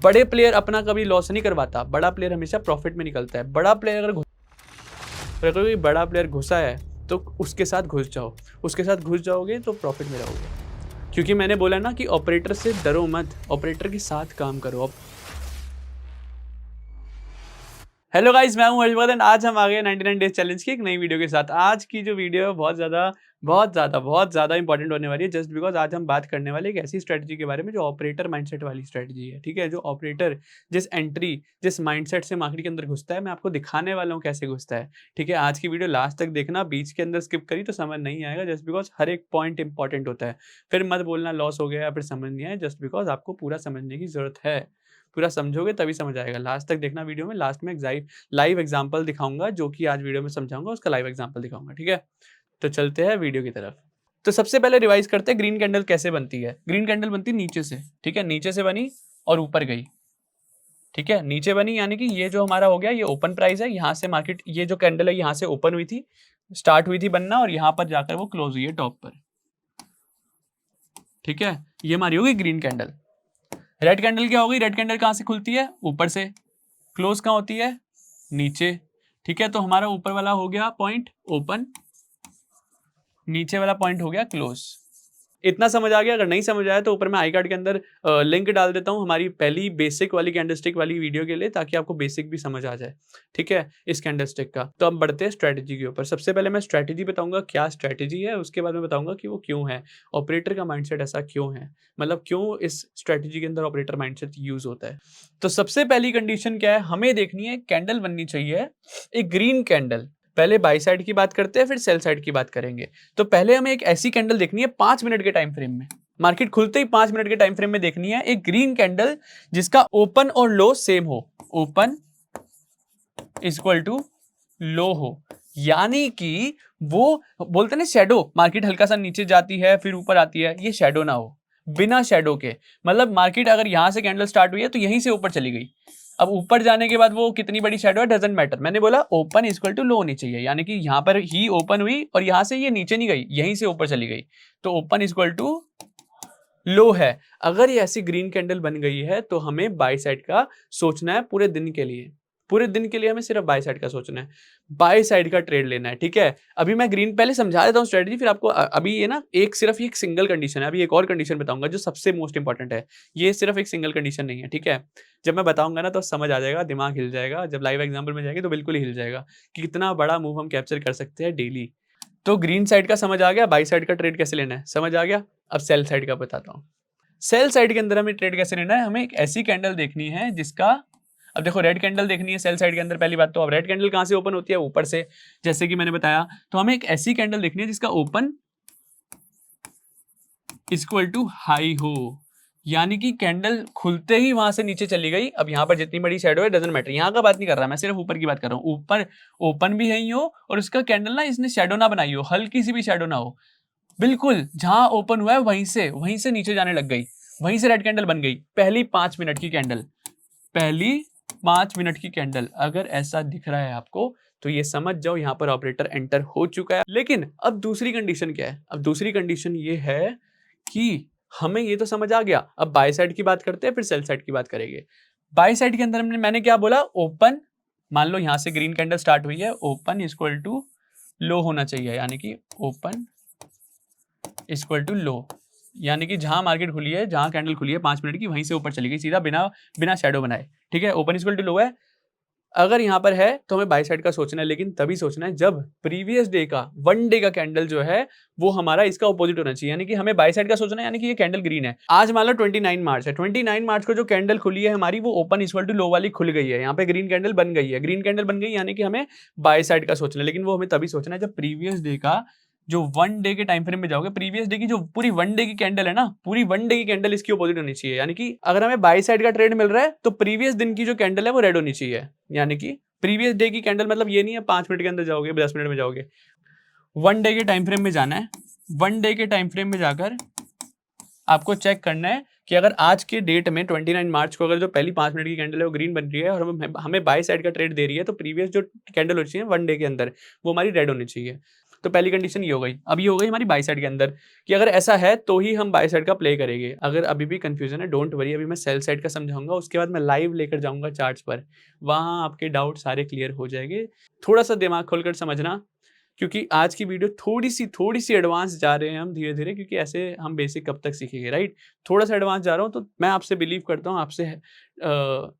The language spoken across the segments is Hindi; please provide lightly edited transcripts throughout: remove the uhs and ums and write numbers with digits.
बड़े प्लेयर अपना कभी लॉस नहीं करवाता, बड़ा प्लेयर हमेशा प्रॉफिट में निकलता है। बड़ा प्लेयर अगर कोई बड़ा प्लेयर घुसा है तो उसके साथ घुस जाओ, उसके साथ घुस जाओगे तो प्रॉफिट में रहोगे। क्योंकि मैंने बोला ना कि ऑपरेटर से डरो मत, ऑपरेटर के साथ काम करो। हेलो गाइस, मैं हूं हर्षवर्धन। आज हम आ गए 99 डेज चैलेंज की एक नई वीडियो के साथ। आज की जो वीडियो है बहुत ज़्यादा इंपॉर्टेंट होने वाली है, जस्ट बिकॉज आज हम बात करने वाले एक ऐसी स्ट्रेटजी के बारे में जो ऑपरेटर माइंडसेट वाली स्ट्रेटजी है। ठीक है, जो ऑपरेटर जिस माइंडसेट से मार्केट के अंदर घुसता है, मैं आपको दिखाने वाला हूँ कैसे घुसता है। ठीक है, आज की वीडियो लास्ट तक देखना, बीच के अंदर स्किप करी तो समझ नहीं आएगा, जस्ट बिकॉज हर एक पॉइंट इंपॉर्टेंट होता है। फिर मत बोलना लॉस हो गया या फिर समझ नहीं आया, जस्ट बिकॉज आपको पूरा समझने की जरूरत है। पूरा समझोगे तभी समझ आएगा। लास्ट तक देखना वीडियो में, लास्ट में लाइव एग्जांपल दिखाऊंगा, जो कि आज वीडियो में समझाऊंगा उसका लाइव एग्जांपल दिखाऊंगा। ठीक है, तो चलते हैं वीडियो की तरफ। तो सबसे पहले रिवाइज करते हैं ग्रीन कैंडल कैसे बनती है। ग्रीन कैंडल बनती है नीचे से। ठीक है, नीचे से बनी और ऊपर गई। ठीक है, नीचे बनी यानी कि ये जो हमारा हो गया, ये ओपन प्राइस है। यहाँ से मार्केट, ये जो कैंडल है यहाँ से ओपन हुई थी, स्टार्ट हुई थी बनना, और यहाँ पर जाकर वो क्लोज हुई है टॉप पर। ठीक है, ये हमारी होगी ग्रीन कैंडल। रेड कैंडल क्या होगी? रेड कैंडल कहाँ से खुलती है? ऊपर से। क्लोज कहाँ होती है? नीचे। ठीक है, तो हमारा ऊपर वाला हो गया पॉइंट ओपन, नीचे वाला पॉइंट हो गया क्लोज। इतना समझ आ गया? अगर नहीं समझ आया तो ऊपर मैं आई कार्ड के अंदर लिंक डाल देता हूँ हमारी पहली बेसिक वाली कैंडलस्टिक वाली वीडियो के लिए, ताकि आपको बेसिक भी समझ आ जाए। ठीक है, इस कैंडलस्टिक का। तो अब बढ़ते हैं स्ट्रैटेजी के ऊपर। सबसे पहले मैं स्ट्रैटेजी बताऊंगा, क्या स्ट्रैटेजी है, उसके बाद मैं बताऊंगा कि वो क्यों है, ऑपरेटर का माइंडसेट ऐसा क्यों है, मतलब क्यों इस स्ट्रैटेजी के अंदर ऑपरेटर माइंडसेट यूज होता है। तो सबसे पहली कंडीशन क्या है, हमें देखनी है कैंडल बननी चाहिए एक ग्रीन कैंडल। पहले बाई साइड की बात करते हैं, फिर सेल साइड की बात करेंगे। तो पहले हमें एक ऐसी कैंडल देखनी है 5 मिनट के टाइम फ्रेम में, मार्केट खुलते ही 5 मिनट के टाइम फ्रेम में देखनी है एक ग्रीन कैंडल जिसका ओपन और लो सेम हो, ओपन इक्वल टू लो हो। यानी कि वो बोलते हैं ना शैडो, मार्केट हल्का सा नीचे जाती है फिर ऊपर आती है, ये शैडो ना हो, बिना शैडो के। मतलब मार्केट अगर यहां से कैंडल स्टार्ट हुई है तो यहीं से ऊपर चली गई, अब ऊपर जाने के बाद वो कितनी बड़ी शैडो है डजंट मैटर। मैंने बोला ओपन इक्वल टू लो होनी चाहिए, यानी कि यहां पर ही ओपन हुई और यहां से ये नीचे नहीं गई, यहीं से ऊपर चली गई, तो ओपन इक्वल टू लो है। अगर ये ऐसी ग्रीन कैंडल बन गई है तो हमें बाय साइड का सोचना है पूरे दिन के लिए। पूरे दिन के लिए हमें सिर्फ बाय साइड का सोचना है, बाय साइड का ट्रेड लेना है। ठीक है, अभी मैं ग्रीन पहले समझा देता हूँ स्ट्रेटजी, फिर आपको अभी ये ना सिर्फ एक सिंगल कंडीशन है, अभी एक और कंडीशन बताऊंगा जो सबसे मोस्ट इंपॉर्टेंट है। ये सिर्फ एक सिंगल कंडीशन नहीं है। ठीक है, जब मैं बताऊंगा ना तो समझ आ जाएगा, दिमाग हिल जाएगा। जब लाइव एग्जाम्पल में जाएगी तो बिल्कुल हिल जाएगा कि कितना बड़ा मूव हम कैप्चर कर सकते हैं डेली। तो ग्रीन साइड का समझ आ गया, बाई साइड का ट्रेड कैसे लेना है समझ आ गया। अब सेल साइड का बताता हूँ। सेल साइड के अंदर हमें ट्रेड कैसे लेना है, हमें एक ऐसी कैंडल देखनी है जिसका, अब देखो रेड कैंडल देखनी है सेल साइड के अंदर। पहली बात तो अब रेड कैंडल कहां से ओपन होती है? ऊपर से, जैसे कि मैंने बताया। तो हमें एक ऐसी कैंडल देखनी है जिसका ओपन इक्वल टू हाई हो, यानी कि कैंडल खुलते ही वहां से नीचे चली गई। अब यहां पर जितनी बड़ी शैडो है डजंट मैटर, यहां का बात नहीं कर रहा मैं, सिर्फ ऊपर की बात कर रहा हूं। ऊपर ओपन भी है हो और उसका कैंडल ना इसने शैडो ना बनाई हो, हल्की सी भी शैडो ना हो, बिल्कुल जहां ओपन हुआ है वहीं से नीचे जाने लग गई, वहीं से रेड कैंडल बन गई। पहली 5 मिनट की कैंडल, पहली 5 मिनट की कैंडल अगर ऐसा दिख रहा है आपको तो ये समझ जाओ यहां पर ऑपरेटर एंटर हो चुका है। लेकिन अब दूसरी कंडीशन क्या है? अब दूसरी कंडीशन ये है कि हमें ये तो समझ आ गया, अब बाय साइड की बात करते हैं फिर सेल साइड की बात करेंगे। बाय साइड के अंदर मैंने क्या बोला? ओपन, मान लो यहां से ग्रीन कैंडल स्टार्ट हुई है, ओपन इक्वल टू लो होना चाहिए, यानी कि ओपन इक्वल टू लो, यानी कि जहां मार्केट खुली है, जहां कैंडल खुली है 5 मिनट की, वहीं से ऊपर चली गई सीधा, बिना शैडो बनाए। ठीक है, ओपन इक्वल टू लो है। अगर यहां पर है तो हमें बाय साइड का सोचना है, लेकिन तभी सोचना है जब प्रीवियस डे का 1 डे का कैंडल जो है वो हमारा इसका ऑपोजिट होना चाहिए, यानी कि हमें बाय साइड का सोचना है। यानी कि ये कैंडल ग्रीन है, आज मान लो 29 मार्च है, 29 मार्च को जो कैंडल खुली है हमारी वो ओपन इक्वल टू लो वाली खुल गई है, यहाँ पे ग्रीन कैंडल बन गई है, ग्रीन कैंडल बन गई, यानी कि हमें बाय साइड का सोचना है। लेकिन वो हमें तभी सोचना है जब प्रीवियस डे का जो 1 डे के टाइम फ्रेम में जाओगे, प्रीवियस डे की जो पूरी 1 डे की कैंडल है ना, पूरी 1 डे की कैंडल इसकी ऑपोजिट होनी चाहिए। यानी कि अगर हमें बाय साइड का ट्रेड मिल रहा है तो प्रीवियस दिन की जो कैंडल है वो रेड होनी चाहिए, यानी कि प्रीवियस डे की कैंडल। मतलब ये नहीं है 5 मिनट के अंदर जाओगे, 10 मिनट में जाओगे, 1 डे के टाइम फ्रेम में जाना है। 1 डे के टाइम फ्रेम में जाकर आपको चेक करना है कि अगर आज के डेट में 29 मार्च को अगर जो पहली 5 मिनट की कैंडल है वो ग्रीन बन रही है और हमें बाय साइड का ट्रेड दे रही है, तो प्रीवियस जो कैंडल होनी चाहिए 1 डे के अंदर वो हमारी रेड होनी चाहिए। तो पहली कंडीशन ये हो गई। अब ये हो गई हमारी बाई साइड के अंदर कि अगर ऐसा है तो ही हम बाई साइड का प्ले करेंगे। अगर अभी भी कंफ्यूजन है डोंट वरी, अभी मैं सेल साइड का समझाऊंगा, उसके बाद मैं लाइव लेकर जाऊंगा चार्ट्स पर, वहाँ आपके डाउट सारे क्लियर हो जाएंगे। थोड़ा सा दिमाग खोलकर समझना, क्योंकि आज की वीडियो थोड़ी सी एडवांस जा रहे हैं हम धीरे धीरे, क्योंकि ऐसे हम बेसिक कब तक सीखेंगे, राइट। थोड़ा सा एडवांस जा रहा हूँ, तो मैं आपसे बिलीव करता हूँ, आपसे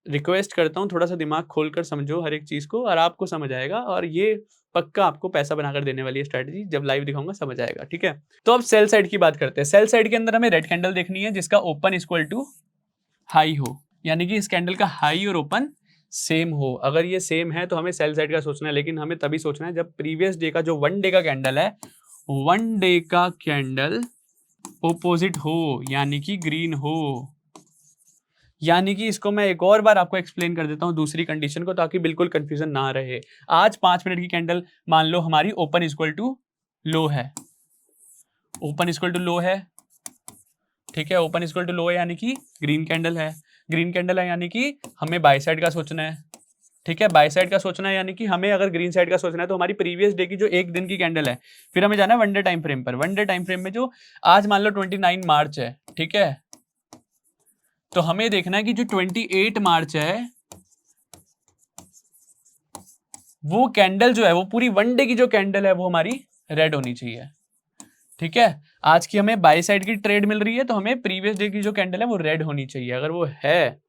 रिक्वेस्ट करता हूँ, थोड़ा सा दिमाग खोलकर समझो हर एक चीज़ को, और आपको समझ आएगा। और ये पक्का आपको पैसा बनाकर देने वाली है स्ट्रैटेजी, जब लाइव दिखाऊंगा समझ आएगा, ठीक है। तो अब सेल साइड की बात करते हैं। सेल साइड के अंदर हमें रेड कैंडल देखनी है जिसका ओपन इक्वल टू हाई हो, यानी कि इस कैंडल का हाई और ओपन सेम हो। अगर ये सेम है तो हमें सेल साइड का सोचना है, लेकिन हमें तभी सोचना है जब प्रीवियस डे का जो 1 डे का कैंडल है, 1 डे का कैंडल ओपोजिट हो, यानी कि ग्रीन हो। यानी कि इसको मैं एक और बार आपको एक्सप्लेन कर देता हूं दूसरी कंडीशन को, ताकि बिल्कुल कंफ्यूजन ना रहे। आज 5 मिनट की कैंडल मान लो हमारी ओपन इक्वल टू लो है, ओपन इक्वल टू लो है, ठीक है। ओपन इक्वल टू लो है यानी कि ग्रीन कैंडल है, ग्रीन कैंडल है यानी कि हमें बाय साइड का सोचना है, ठीक है। बाय साइड का सोचना है यानी कि हमें अगर ग्रीन साइड का सोचना है तो हमारी प्रीवियस डे की जो एक दिन की कैंडल है, फिर हमें जाना है 1 डे टाइम फ्रेम पर। 1 डे टाइम फ्रेम में जो आज मान लो 29 मार्च है, ठीक है, तो हमें देखना है कि जो 28 मार्च है वो कैंडल जो है वो पूरी 1 डे की जो कैंडल है वो हमारी रेड होनी चाहिए, ठीक है। आज की हमें बाय साइड की ट्रेड मिल रही है तो हमें प्रीवियस डे की जो कैंडल है वो रेड होनी चाहिए। अगर वो है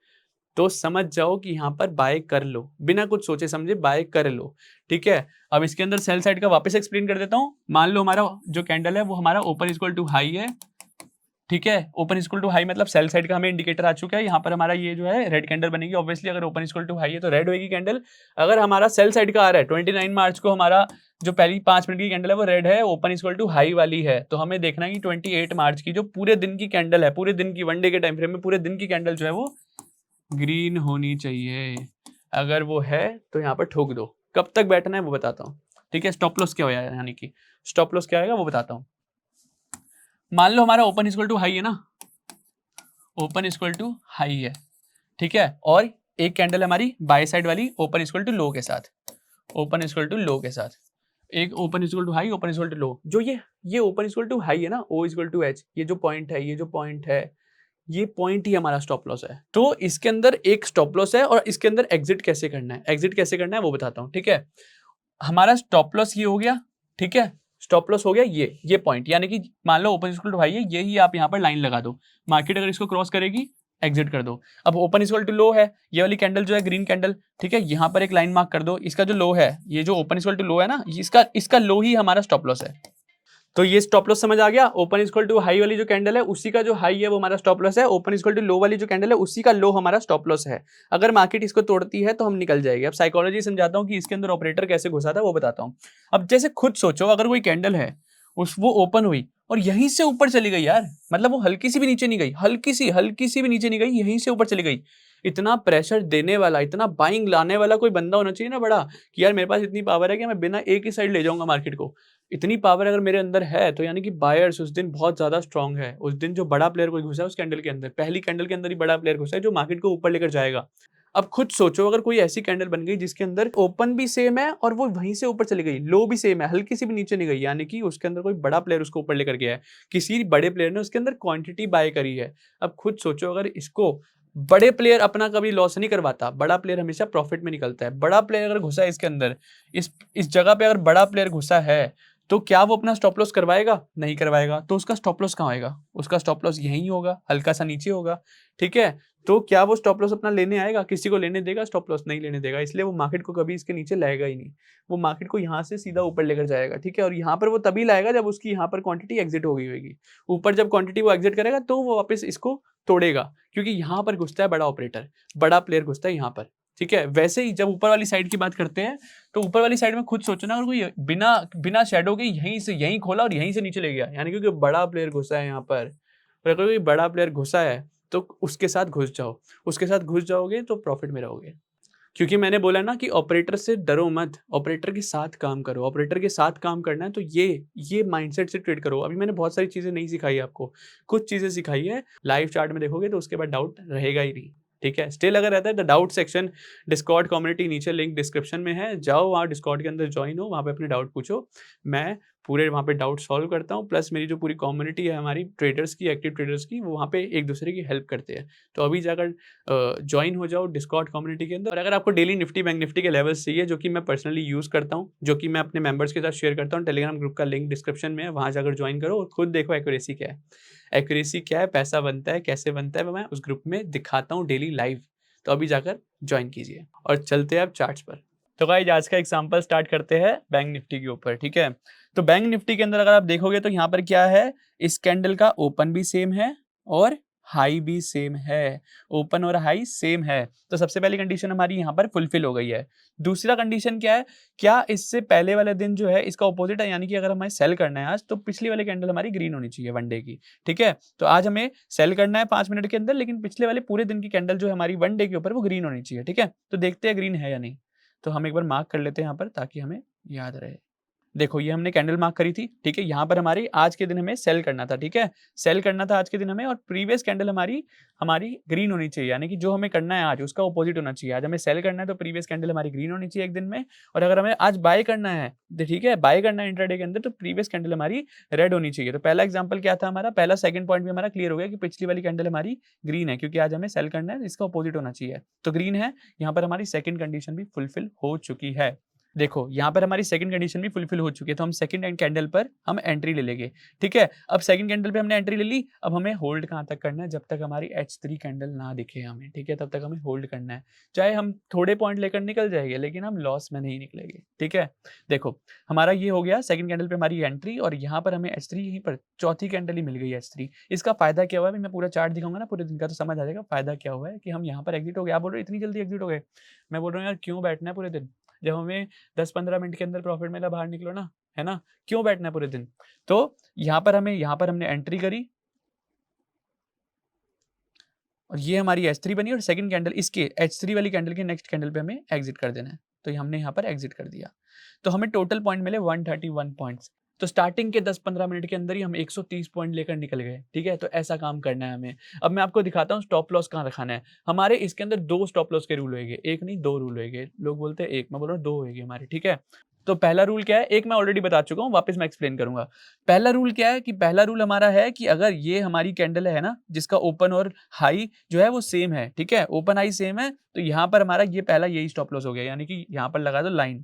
तो समझ जाओ कि यहाँ पर बाय कर लो, बिना कुछ सोचे समझे बाय कर लो, ठीक है। अब इसके अंदर सेल साइड का वापस एक्सप्लेन कर देता हूँ। मान लो हमारा जो कैंडल है वो हमारा ओपन इक्वल टू हाई है, ठीक है। ओपन इक्वल टू हाई मतलब सेल साइड का हमें इंडिकेटर आ चुका है। यहाँ पर हमारा ये जो है रेड कैंडल बनेगी ऑब्वियसली, अगर ओपन इक्वल टू हाई है तो रेड होगी कैंडल। अगर हमारा सेल साइड का आ रहा है 29 मार्च को, हमारा जो पहली 5 मिनट की कैंडल है वो रेड है, ओपन इक्वल टू हाई वाली है, तो हमें देखना है कि 28 मार्च की जो पूरे दिन की कैंडल है, पूरे दिन की 1 डे के टाइम फ्रेम में पूरे दिन की कैंडल जो है वो ग्रीन होनी चाहिए। अगर वो है तो यहाँ पर ठोक दो। कब तक बैठना है वो बताता हूँ, ठीक है। स्टॉप लॉस क्या होगा, यानी कि स्टॉप लॉस क्या आएगा वो बताता हूँ। मान लो हमारा ओपन इक्वल टू हाई है ना, ओपन इक्वल टू हाई है, ठीक है, और एक कैंडल हमारी बाय साइड वाली ओपन इक्वल टू लो के साथ, ओपन इक्वल टू लो के साथ, एक open equal to high open equal to low. जो ये ओपन इक्वल टू हाई है ना, ओ इक्वल टू एच, ये जो पॉइंट है, ये पॉइंट ही हमारा स्टॉप लॉस है। तो इसके अंदर एक स्टॉप लॉस है और इसके अंदर एग्जिट कैसे करना है, एग्जिट कैसे करना है वो बताता हूँ, ठीक है। हमारा स्टॉप लॉस ये हो गया, ठीक है, स्टॉप लॉस हो गया ये पॉइंट, यानी कि मान लो ओपन इक्वल टू हाई है, यही आप यहाँ पर लाइन लगा दो। मार्केट अगर इसको क्रॉस करेगी एग्जिट कर दो। अब ओपन इक्वल टू लो है, ये वाली कैंडल जो है ग्रीन कैंडल, ठीक है, यहाँ पर एक लाइन मार्क कर दो। इसका जो लो है, ये जो ओपन इक्वल टू लो है ना, इसका लो ही हमारा स्टॉप लॉस है। तो ये स्टॉप लॉस समझ आ गया। ओपन इक्वल टू हाई वाली जो कैंडल है उसी का जो हाई है वो हमारा स्टॉप लॉस है, ओपन इक्वल टू लो वाली जो कैंडल है उसी का लो हमारा स्टॉप लॉस है। अगर मार्केट इसको तोड़ती है तो हम निकल जाएंगे। अब साइकोलॉजी समझाता हूँ कि इसके अंदर ऑपरेटर कैसे घुसा था वो बताता हूँ। अब जैसे खुद सोचो, अगर कोई कैंडल है वो ओपन हुई और यहीं से ऊपर चली गई यार, मतलब वो हल्की सी भी नीचे नहीं गई, हल्की सी भी नीचे नहीं गई, यहीं से ऊपर चली गई। इतना प्रेशर देने वाला, इतना बाइंग लाने वाला कोई बंदा होना चाहिए ना बड़ा, कि यार मेरे पास इतनी पावर है कि मैं बिना एक ही साइड ले जाऊंगा मार्केट को। इतनी पावर अगर मेरे अंदर है तो यानी कि बायर्स उस दिन बहुत ज्यादा स्ट्रांग है। उस दिन जो बड़ा प्लेयर कोई घुसा है उस कैंडल के अंदर, पहली कैंडल के अंदर ही बड़ा प्लेयर घुसा है जो मार्केट को ऊपर लेकर जाएगा। अब खुद सोचो, अगर कोई ऐसी कैंडल बन गई जिसके अंदर ओपन भी सेम है और वो वहीं से ऊपर चली गई, लो भी सेम है, हल्की सी भी नीचे नहीं गई, यानी कि उसके अंदर कोई बड़ा प्लेयर उसको ऊपर लेकर गया है, किसी बड़े प्लेयर ने उसके अंदर क्वांटिटी बाय करी है। अब खुद सोचो, अगर इसको बड़े प्लेयर अपना कभी लॉस नहीं करवाता, बड़ा प्लेयर हमेशा प्रॉफिट में निकलता है। बड़ा प्लेयर अगर घुसा है इसके अंदर, इस जगह पे अगर बड़ा प्लेयर घुसा है तो क्या वो अपना स्टॉप लॉस करवाएगा? नहीं करवाएगा। तो उसका स्टॉप लॉस कहाँ आएगा? उसका स्टॉप लॉस यहीं होगा, हल्का सा नीचे होगा, ठीक है। तो क्या वो स्टॉप लॉस अपना लेने आएगा? किसी को लेने देगा स्टॉप लॉस? नहीं लेने देगा। इसलिए वो मार्केट को कभी इसके नीचे लाएगा ही नहीं, वो मार्केट को यहाँ से सीधा ऊपर लेकर जाएगा, ठीक है। और यहाँ पर वो तभी लाएगा जब उसकी यहाँ पर क्वांटिटी एग्जिट हो गई होगी। ऊपर जब क्वांटिटी वो एग्जिट करेगा तो वो वापस इसको तोड़ेगा, क्योंकि यहाँ पर घुसता है बड़ा ऑपरेटर, बड़ा प्लेयर घुसता है यहाँ पर, ठीक है। वैसे ही जब ऊपर वाली साइड की बात करते हैं तो ऊपर वाली साइड में खुद सोचना, अगर कोई बिना शैडो के यहीं खोला और यहीं से नीचे ले गया, यानी क्योंकि बड़ा प्लेयर घुसा है यहाँ पर, अगर कोई बड़ा प्लेयर घुसा है तो उसके साथ घुस जाओ, उसके साथ घुस जाओगे तो प्रॉफिट में रहोगे। क्योंकि मैंने बोला ना कि ऑपरेटर से डरो मत, ऑपरेटर के साथ काम करो। ऑपरेटर के साथ काम करना है तो ये माइंडसेट से ट्रेड करो। अभी मैंने बहुत सारी चीजें नहीं सिखाई आपको, कुछ चीजें सिखाई है, लाइव चार्ट में देखोगे तो उसके बाद डाउट रहेगा ही नहीं, ठीक है। स्टिल अगर रहता है तो डाउट सेक्शन डिस्कॉर्ड कम्युनिटी नीचे लिंक डिस्क्रिप्शन में है, जाओ वहाँ डिस्कॉर्ड के अंदर ज्वाइन हो, वहाँ पे अपने डाउट पूछो। मैं पूरे वहाँ पे डाउट सॉल्व करता हूँ, प्लस मेरी जो पूरी कम्युनिटी है हमारी ट्रेडर्स की, एक्टिव ट्रेडर्स की, वो वहाँ पे एक दूसरे की हेल्प करते हैं। तो अभी जाकर ज्वाइन हो जाओ डिस्कॉर्ड कम्युनिटी के अंदर। और अगर आपको डेली निफ्टी बैंक निफ्टी के लेवल्स चाहिए, जो कि मैं पर्सनली यूज़ करता हूँ, जो कि मैं अपने मेंबर्स के साथ शेयर करता हूँ, टेलीग्राम ग्रुप का लिंक डिस्क्रिप्शन में है, वहाँ जाकर ज्वाइन करो और खुद देखो एक्यूरेसी क्या है। एक्यूरेसी क्या है, पैसा बनता है, कैसे बनता है, मैं उस ग्रुप में दिखाता हूँ डेली लाइव। तो अभी जाकर ज्वाइन कीजिए और चलते हैं अब चार्ट्स पर। तो गाइस आज का एग्जांपल स्टार्ट करते हैं बैंक निफ्टी के ऊपर, ठीक है। तो बैंक निफ्टी के अंदर अगर आप देखोगे तो यहाँ पर क्या है, इस कैंडल का ओपन भी सेम है और हाई भी सेम है, ओपन और हाई सेम है। तो सबसे पहली कंडीशन हमारी यहाँ पर फुलफिल हो गई है। दूसरा कंडीशन क्या है, क्या इससे पहले वाले दिन जो है इसका ऑपोजिट है, यानी कि अगर हमें सेल करना है आज, तो पिछली वाली कैंडल हमारी ग्रीन होनी चाहिए वन डे की, ठीक है। तो आज हमें सेल करना है 5 मिनट के अंदर, लेकिन पिछले वाले पूरे दिन की कैंडल जो है हमारी वन डे के ऊपर वो ग्रीन होनी चाहिए, ठीक है। तो देखते हैं ग्रीन है या नहीं। तो हम एक बार मार्क कर लेते हैं यहाँ पर ताकि हमें याद रहे। देखो ये हमने कैंडल मार्क करी थी, ठीक है। यहाँ पर हमारी आज के दिन हमें सेल करना था, ठीक है, सेल करना था आज के दिन हमें, और प्रीवियस कैंडल हमारी हमारी ग्रीन होनी चाहिए, यानी कि जो हमें करना है आज उसका ऑपोजिट होना चाहिए। आज हमें सेल करना है तो प्रीवियस कैंडल हमारी ग्रीन होनी चाहिए एक दिन में, और अगर हमें आज बाय करना है, ठीक है, बाय करना है इंट्राडे के अंदर, तो प्रीवियस कैंडल हमारी रेड होनी चाहिए। तो पहला एग्जाम्पल क्या था हमारा, पहला सेकंड पॉइंट भी हमारा क्लियर हो गया कि पिछली वाली कैंडल हमारी ग्रीन है, क्योंकि आज हमें सेल करना है, इसका ऑपोजिट होना चाहिए। तो ग्रीन है, यहाँ पर हमारी सेकंड कंडीशन भी फुलफिल हो चुकी है। देखो यहाँ पर हमारी सेकंड कंडीशन भी फुलफिल हो चुकी है, तो हम सेकंड कैंडल पर हम एंट्री ले लेंगे, ठीक है। अब सेकंड कैंडल पे हमने एंट्री ले ली, अब हमें होल्ड कहाँ तक करना है, जब तक हमारी H3 कैंडल ना दिखे हमें, ठीक है, तब तक हमें होल्ड करना है। चाहे हम थोड़े पॉइंट लेकर निकल जाएंगे, लेकिन हम लॉस में नहीं निकलेंगे, ठीक है। देखो हमारा ये हो गया सेकंड कैंडल पे हमारी एंट्री, और यहाँ पर हमें H3 यहीं पर चौथी कैंडल ही मिल गई H3। इसका फायदा क्या हुआ है, मैं पूरा चार्ट दिखाऊंगा ना पूरे दिन का, तो समझ आ जाएगा फायदा क्या हुआ है कि हम यहाँ पर एग्जिट हो गए। आप बोल रहे हो इतनी जल्दी एग्जिट हो गए, मैं बोल रहा हूँ यार क्यों बैठना है पूरे दिन, जब हमें 10-15 मिनट के अंदर प्रॉफिट मिला बाहर निकलो ना, है ना, क्यों बैठना है पूरे दिन। तो यहाँ पर हमने एंट्री करी, और ये हमारी H3 बनी, और सेकंड कैंडल इसके H3 वाली कैंडल के नेक्स्ट कैंडल पे हमें एग्जिट कर देना है। तो हमने यहाँ पर एग्जिट कर दिया, तो हमें टोटल पॉइंट मिले 131 पॉइंट्स। तो स्टार्टिंग के 10-15 मिनट के अंदर ही हम 130 पॉइंट लेकर निकल गए, ठीक है। तो ऐसा काम करना है हमें। अब मैं आपको दिखाता हूँ स्टॉप लॉस कहाँ रखाना है। हमारे इसके अंदर 2 स्टॉप लॉस के रूल होंगे, एक नहीं 2 रूल होंगे। लोग बोलते हैं एक, मैं बोल रहा हूँ 2 होंगे हमारे, ठीक है। तो पहला रूल क्या है, एक मैं ऑलरेडी बता चुका हूँ, वापस मैं एक्सप्लेन करूंगा। पहला रूल क्या है कि पहला रूल हमारा है कि अगर ये हमारी कैंडल है ना, जिसका ओपन और हाई जो है वो सेम है, ठीक है, ओपन हाई सेम है, तो यहाँ पर हमारा ये पहला यही स्टॉप लॉस हो गया, यानी कि यहाँ पर लगा दो लाइन।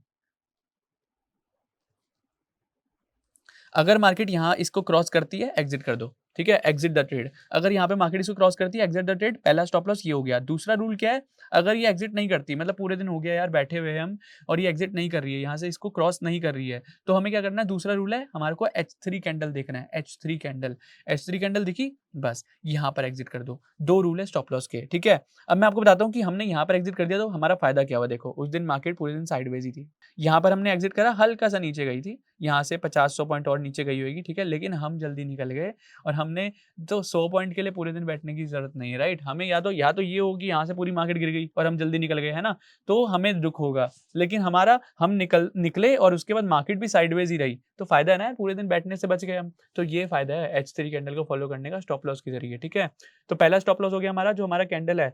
अगर मार्केट यहाँ इसको क्रॉस करती है एग्जिट कर दो, ठीक है, एग्जिट द ट्रेड। अगर यहाँ पे मार्केट इसको क्रॉस करती है एग्जिट द ट्रेड, पहला स्टॉप लॉस ये हो गया। दूसरा रूल क्या है, अगर ये एग्जिट नहीं करती, मतलब पूरे दिन हो गया यार बैठे हुए हैं हम, और ये एग्जिट नहीं कर रही है, यहाँ से इसको क्रॉस नहीं कर रही है, तो हमें क्या करना है, दूसरा रूल है हमारे को H3 कैंडल देखना है। H3 कैंडल, H3 कैंडल दिखी, बस यहाँ पर एग्जिट कर दो। 2 रूल है स्टॉप लॉस के, ठीक है। अब मैं आपको बताता हूँ कि हमने यहाँ पर एग्जिट कर दिया तो हमारा फायदा क्या हुआ। देखो उस दिन मार्केट पूरे दिन साइडवेज ही थी, यहाँ पर हमने एग्जिट करा, हल्का सा नीचे गई थी, यहाँ से 50-100 पॉइंट और नीचे गई होगी, ठीक है, लेकिन हम जल्दी निकल गए, और हमने तो 100 पॉइंट के लिए पूरे दिन बैठने की जरूरत नहीं है, राइट। हमें या तो ये होगी यहाँ से पूरी मार्केट गिर गई और हम जल्दी निकल गए, है ना, तो हमें दुख होगा। लेकिन हमारा हम निकले और उसके बाद मार्केट भी साइडवेज ही रही, तो फायदा है ना, पूरे दिन बैठने से बच गए हम। तो ये फायदा है H3 कैंडल को फॉलो करने का स्टॉप लॉस के जरिए, ठीक है। तो पहला स्टॉप लॉस हो गया हमारा, जो हमारा कैंडल है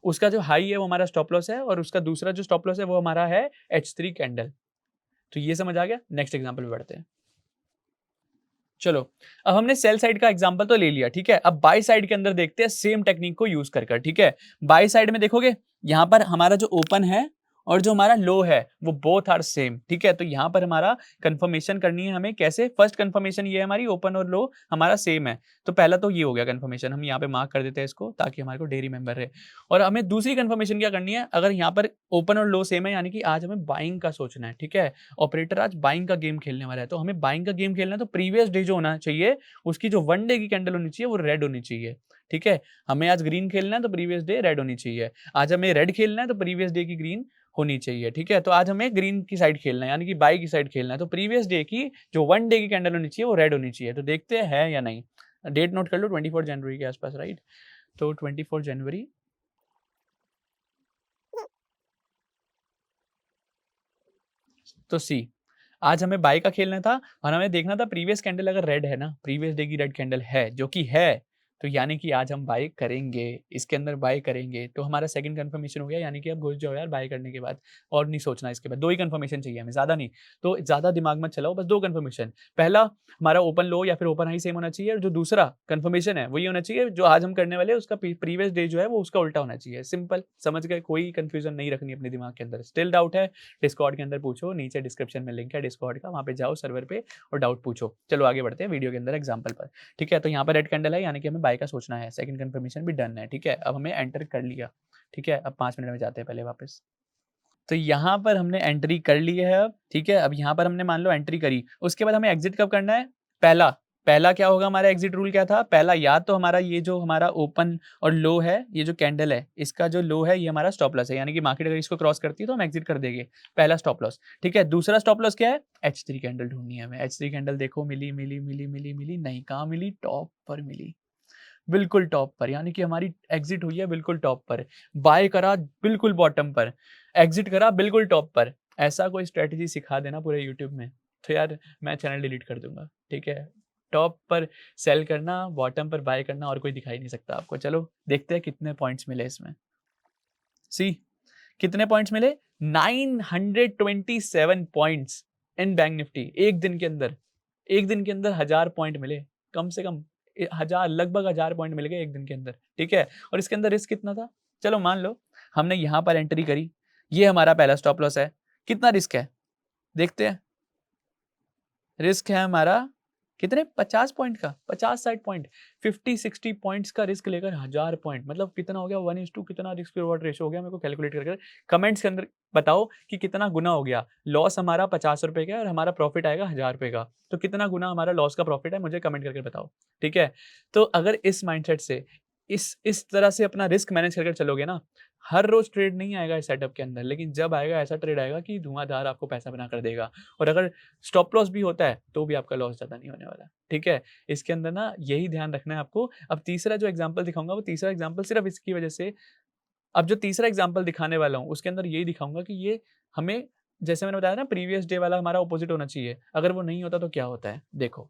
उसका जो हाई है वो हमारा स्टॉप लॉस है, और उसका दूसरा जो स्टॉप लॉस है वो हमारा है H3 कैंडल। तो ये समझ आ गया। नेक्स्ट एग्जांपल पे बढ़ते हैं। चलो अब हमने सेल साइड का एग्जांपल तो ले लिया, ठीक है। अब बाय साइड के अंदर देखते हैं सेम टेक्निक को यूज कर, ठीक है। बाय साइड में देखोगे यहां पर हमारा जो ओपन है और जो हमारा लो है वो बोथ आर सेम, ठीक है। तो यहां पर हमारा कंफर्मेशन करनी है हमें, कैसे, फर्स्ट कंफर्मेशन ये है हमारी ओपन और लो हमारा सेम है, तो पहला तो ये हो गया कंफर्मेशन, हम यहाँ पे मार्क कर देते हैं इसको ताकि हमारे को डेरी मेंबर रहे। और हमें दूसरी कंफर्मेशन क्या करनी है, अगर यहाँ पर ओपन और लो सेम है, यानी कि आज हमें बाइंग का सोचना है, ठीक है। ऑपरेटर आज बाइंग का गेम खेलने वाला है, तो हमें बाइंग का गेम खेलना है, तो प्रीवियस डे जो होना चाहिए उसकी जो वन डे की कैंडल होनी चाहिए वो रेड होनी चाहिए, ठीक है। हमें आज ग्रीन खेलना है तो प्रीवियस डे रेड होनी चाहिए, आज हमें रेड खेलना है तो प्रीवियस डे की ग्रीन होनी चाहिए, ठीक है। तो आज हमें ग्रीन की साइड खेलना है, यानी कि बाई की साइड खेलना है, तो प्रीवियस डे की जो वन डे की कैंडल होनी चाहिए वो रेड होनी चाहिए। तो देखते हैं या नहीं, डेट नोट कर लो 24 जनवरी के आसपास, राइट। तो 24 जनवरी, तो सी, आज हमें बाय का खेलना था और हमें देखना था प्रीवियस कैंडल अगर रेड है ना, प्रीवियस डे की रेड कैंडल है, जो कि है, तो यानी कि आज हम बाय करेंगे, इसके अंदर बाय करेंगे, तो हमारा सेकंड कंफर्मेशन हो गया, यानी कि अब घुस जाओ यार बाय करने के बाद, और नहीं सोचना इसके बाद, 2 ही कंफर्मेशन चाहिए हमें, ज़्यादा नहीं। तो ज़्यादा दिमाग मत चलाओ, बस 2 कंफर्मेशन। पहला हमारा ओपन लो या फिर ओपन हाई सेम होना चाहिए, और जो दूसरा कंफर्मेशन है वो ये होना चाहिए, जो आज हम करने वाले हैं उसका प्रीवियस डे जो है वो उसका उल्टा होना चाहिए। सिंपल, समझ गए? कोई कंफ्यूजन नहीं रखनी अपने दिमाग के अंदर। स्टिल डाउट है, डिस्कॉर्ड के अंदर पूछो, नीचे डिस्क्रिप्शन में लिंक है डिस्कॉर्ड का, वहाँ पे जाओ सर्वर पे और डाउट पूछो। चलो आगे बढ़ते हैं वीडियो के अंदर एग्जाम्पल पर। ठीक है, तो यहाँ पर रेड कैंडल है, यानी कि हमें बाय का सोचना है, सेकंड कंफर्मेशन भी डन है। ठीक है, अब हमें एंटर कर लिया। ठीक है, अब 5 मिनट में जाते हैं पहले वापस। तो यहाँ पर हमने एंट्री कर ली है अब। ठीक है, अब यहाँ पर हमने मान लो एंट्री करी, उसके बाद हमें एग्जिट कब करना है? पहला पहला क्या होगा? हमारा एग्जिट रूल क्या था? पहला, या तो हमारा ये जो हमारा ओपन और लो है, ये जो कैंडल है, इसका जो लो है ये हमारा स्टॉप लॉस है, यानी कि मार्केट अगर इसको क्रॉस करती है तो हम एग्जिट कर देंगे, पहला स्टॉप लॉस। ठीक है, दूसरा स्टॉप लॉस क्या है? H3 कैंडल ढूंढनी है हमें। H3 कैंडल देखो, मिली मिली मिली मिली मिली नहीं, कहाँ मिली? टॉप पर मिली, बिल्कुल टॉप पर, यानी कि हमारी एग्जिट हुई है बिल्कुल टॉप पर। बाय करा बिल्कुल बॉटम पर, एग्जिट करा बिल्कुल टॉप पर। ऐसा कोई स्ट्रेटजी सिखा देना पूरे यूट्यूब में तो यार मैं चैनल डिलीट कर दूंगा। ठीक है, टॉप पर सेल करना, बॉटम पर बाय करना, और कोई दिखाई नहीं सकता आपको। चलो देखते हैं कितने पॉइंट्स मिले इसमें। सी, कितने पॉइंट्स मिले? 927 पॉइंट्स इन बैंक निफ्टी एक दिन के अंदर। एक दिन के अंदर 1000 पॉइंट मिले, कम से कम 1000, लगभग 1000 पॉइंट मिल गए एक दिन के अंदर। ठीक है, और इसके अंदर रिस्क कितना था? चलो मान लो हमने यहाँ पर एंट्री करी, ये हमारा पहला स्टॉप लॉस है। कितना रिस्क है देखते हैं। रिस्क है हमारा कितने? 50 पॉइंट का, 50-60 पॉइंट, 50-60 पॉइंट्स का रिस्क लेकर 1000 पॉइंट, मतलब कितना हो गया? 1:2 कितना रिस्क रिवॉर्ड रेशो हो गया? मेरे को कैलकुलेट करके कमेंट्स के अंदर बताओ कि कितना गुना हो गया। लॉस हमारा 50 रुपए का और हमारा प्रॉफिट आएगा 1000 रुपए का, तो कितना गुना हमारा लॉस का प्रॉफिट है? मुझे कमेंट करके बताओ। ठीक है, तो अगर इस माइंडसेट से इस तरह से अपना रिस्क मैनेज करके चलोगे ना, हर रोज ट्रेड नहीं आएगा इस सेटअप के अंदर, लेकिन जब आएगा ऐसा ट्रेड आएगा कि धुआंधार आपको पैसा बना कर देगा। और अगर स्टॉप लॉस भी होता है तो भी आपका लॉस ज़्यादा नहीं होने वाला। ठीक है, इसके अंदर ना यही ध्यान रखना है आपको। अब तीसरा जो एग्जांपल दिखाऊंगा वो तीसरा एग्जांपल सिर्फ इसकी वजह से, अब जो तीसरा एग्जांपल दिखाने वाला हूँ उसके अंदर यही दिखाऊंगा कि ये हमें, जैसे मैंने बताया ना प्रीवियस डे वाला हमारा ऑपोजिट होना चाहिए, अगर वो नहीं होता तो क्या होता है देखो।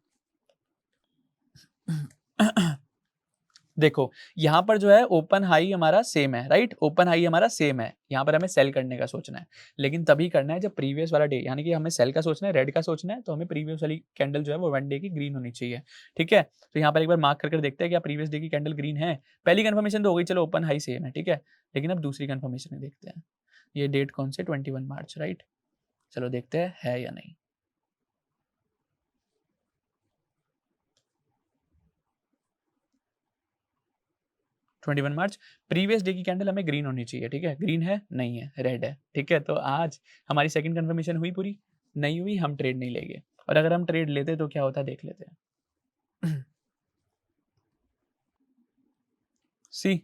देखो यहाँ पर जो है ओपन हाई हमारा सेम है, राइट? ओपन हाई हमारा सेम है, यहाँ पर हमें सेल करने का सोचना है, लेकिन तभी करना है जब प्रीवियस वाला डे, यानी कि हमें सेल का सोचना है, रेड का सोचना है, तो हमें प्रीवियस वाली कैंडल जो है वो 1 डे की ग्रीन होनी चाहिए। ठीक है, तो यहाँ पर एक बार मार्क करके देखते हैं क्या प्रीवियस डे की कैंडल ग्रीन है। पहली कंफर्मेशन तो हो गई, चलो ओपन हाई सेम है। ठीक है, लेकिन अब दूसरी कंफर्मेशन देखते हैं। ये डेट कौन से? 21 मार्च, राइट? चलो देखते हैं है या नहीं। 21 मार्च, प्रीवियस डे की कैंडल हमें ग्रीन होनी चाहिए। ठीक है, ग्रीन है? नहीं है, रेड है। ठीक है, तो आज हमारी सेकंड कंफर्मेशन हुई पूरी? नहीं हुई, हम ट्रेड नहीं लेंगे। और अगर हम ट्रेड लेते तो क्या होता देख लेते हैं। सी,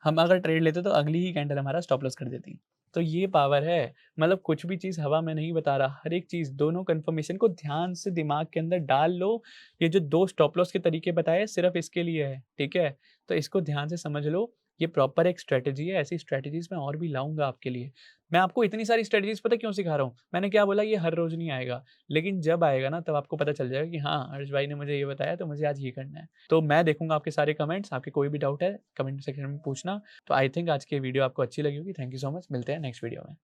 हम अगर ट्रेड लेते तो अगली ही कैंडल हमारा स्टॉप लॉस कर देती। तो ये पावर है, मतलब कुछ भी चीज़ हवा में नहीं बता रहा, हर एक चीज़, दोनों कंफर्मेशन को ध्यान से दिमाग के अंदर डाल लो। ये जो 2 स्टॉप लॉस के तरीके बताए सिर्फ इसके लिए है। ठीक है, तो इसको ध्यान से समझ लो, ये प्रॉपर एक स्ट्रेटजी है। ऐसी स्ट्रेटजीज मैं और भी लाऊंगा आपके लिए। मैं आपको इतनी सारी स्ट्रेटजीज पता क्यों सिखा रहा हूँ? मैंने क्या बोला? ये हर रोज नहीं आएगा, लेकिन जब आएगा ना तब आपको पता चल जाएगा कि हाँ हर्ष भाई ने मुझे ये बताया तो मुझे आज ये करना है। तो मैं देखूंगा आपके सारे कमेंट्स, आपके कोई भी डाउट है कमेंट सेक्शन में पूछना। तो आई थिंक आज की वीडियो आपको अच्छी लगी होगी। थैंक यू सो मच, मिलते हैं नेक्स्ट वीडियो में।